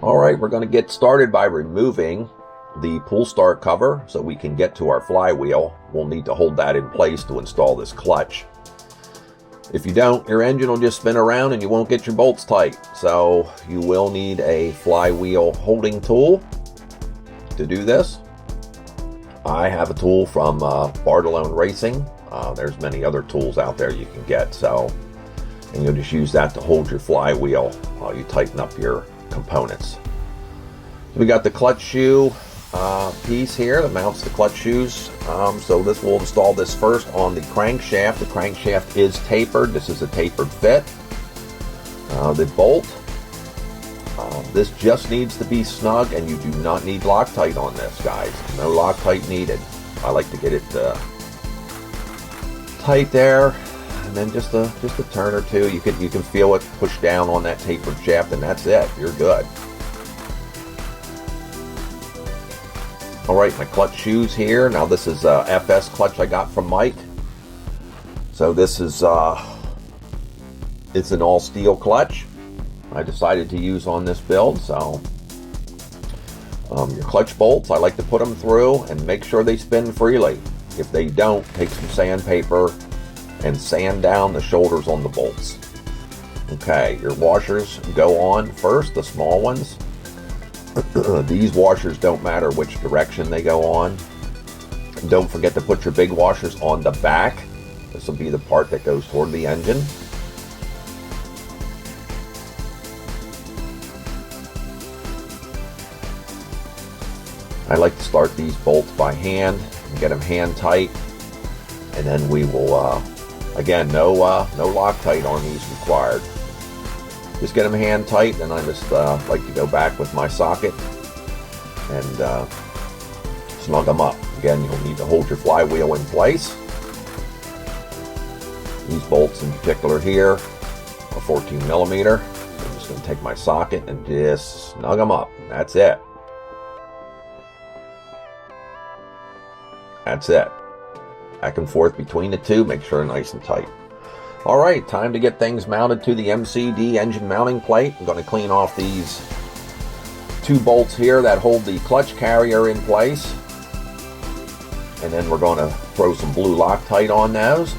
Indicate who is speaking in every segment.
Speaker 1: Alright, we're going to get started by removing the pull start cover so we can get to our flywheel. We'll need to hold that in place to install this clutch. If you don't, your engine will just spin around and you won't get your bolts tight. So you will need a flywheel holding tool to do this. I have a tool from Bartolone Racing. There's many other tools out there you can get. And you'll just use that to hold your flywheel while you tighten up your components. We got the clutch shoe piece here that mounts the clutch shoes. So we'll install this first on the crankshaft. The crankshaft is tapered. This is a tapered fit. The bolt, this just needs to be snug, and you do not need Loctite on this, guys. No Loctite needed. I like to get it tight there, and then just a turn or two. You can feel it push down on that tapered shaft, and that's it. You're good. All right, my clutch shoes here. Now this is a FS clutch I got from Mike. So this is it's an all steel clutch I decided to use on this build. So your clutch bolts, I like to put them through and make sure they spin freely. If they don't, take some sandpaper and sand down the shoulders on the bolts. Okay, your washers go on first, the small ones. These washers don't matter which direction they go on. And don't forget to put your big washers on the back. This will be the part that goes toward the engine. I like to start these bolts by hand and get them hand tight, and then we will again, no Loctite on these required. Just get them hand tight, and I just like to go back with my socket and snug them up. Again, you'll need to hold your flywheel in place. These bolts in particular here are 14 millimeter. So I'm just going to take my socket and just snug them up. That's it. That's it. Back and forth between the two, make sure they're nice and tight. Alright, time to get things mounted to the MCD engine mounting plate. I'm going to clean off these two bolts here that hold the clutch carrier in place. And then we're going to throw some blue Loctite on those.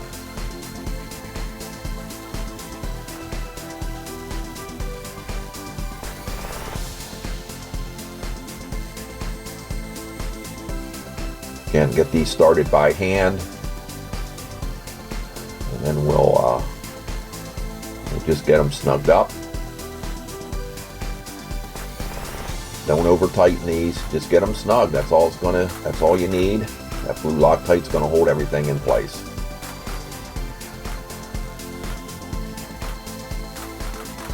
Speaker 1: Again, get these started by hand. And then we'll just get them snugged up. Don't over tighten these. Just get them snug. That's all that's all you need. That blue Loctite's gonna hold everything in place.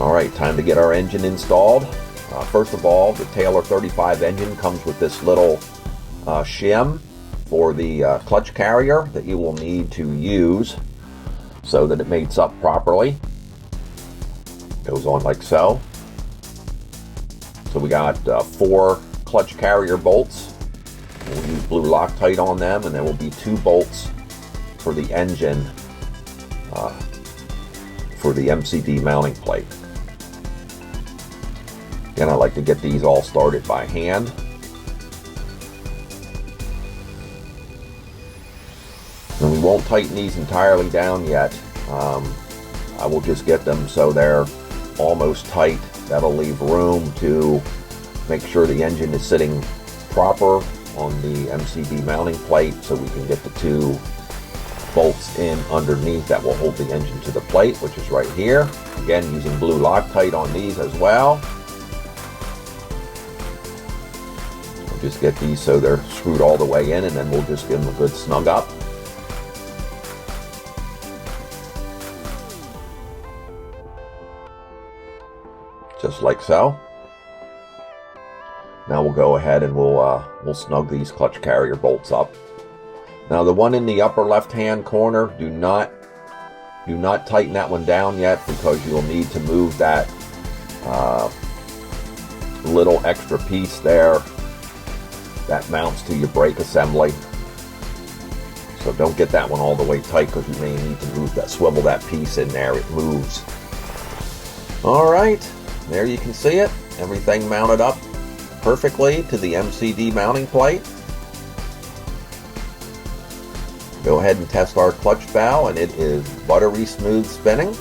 Speaker 1: All right, time to get our engine installed. First of all, the Taylor 35 engine comes with this little shim for the clutch carrier that you will need to use so that it mates up properly. Goes on like so. So we got 4 clutch carrier bolts. We'll use blue Loctite on them, and there will be 2 bolts for the engine for the MCD mounting plate. Again, I like to get these all started by hand. And we won't tighten these entirely down yet. I will just get them so they're almost tight. That'll leave room to make sure the engine is sitting proper on the MCD mounting plate, so we can get the 2 bolts in underneath that will hold the engine to the plate, which is right here. Again, using blue Loctite on these as well. We'll just get these so they're screwed all the way in, and then we'll just give them a good snug up. Just like so. Now we'll go ahead and we'll snug these clutch carrier bolts up. Now the one in the upper left hand corner, do not tighten that one down yet, because you'll need to move that little extra piece there that mounts to your brake assembly. So don't get that one all the way tight, because you may need to move that, swivel that piece in there. It moves. All right. There you can see it. Everything mounted up perfectly to the MCD mounting plate. Go ahead and test our clutch valve, and it is buttery smooth spinning. You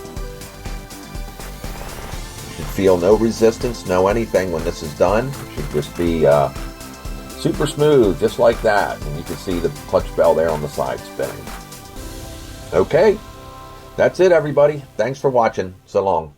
Speaker 1: should feel no resistance, no anything when this is done. It should just be super smooth, just like that. And you can see the clutch valve there on the side spinning. Okay, that's it everybody. Thanks for watching. So long.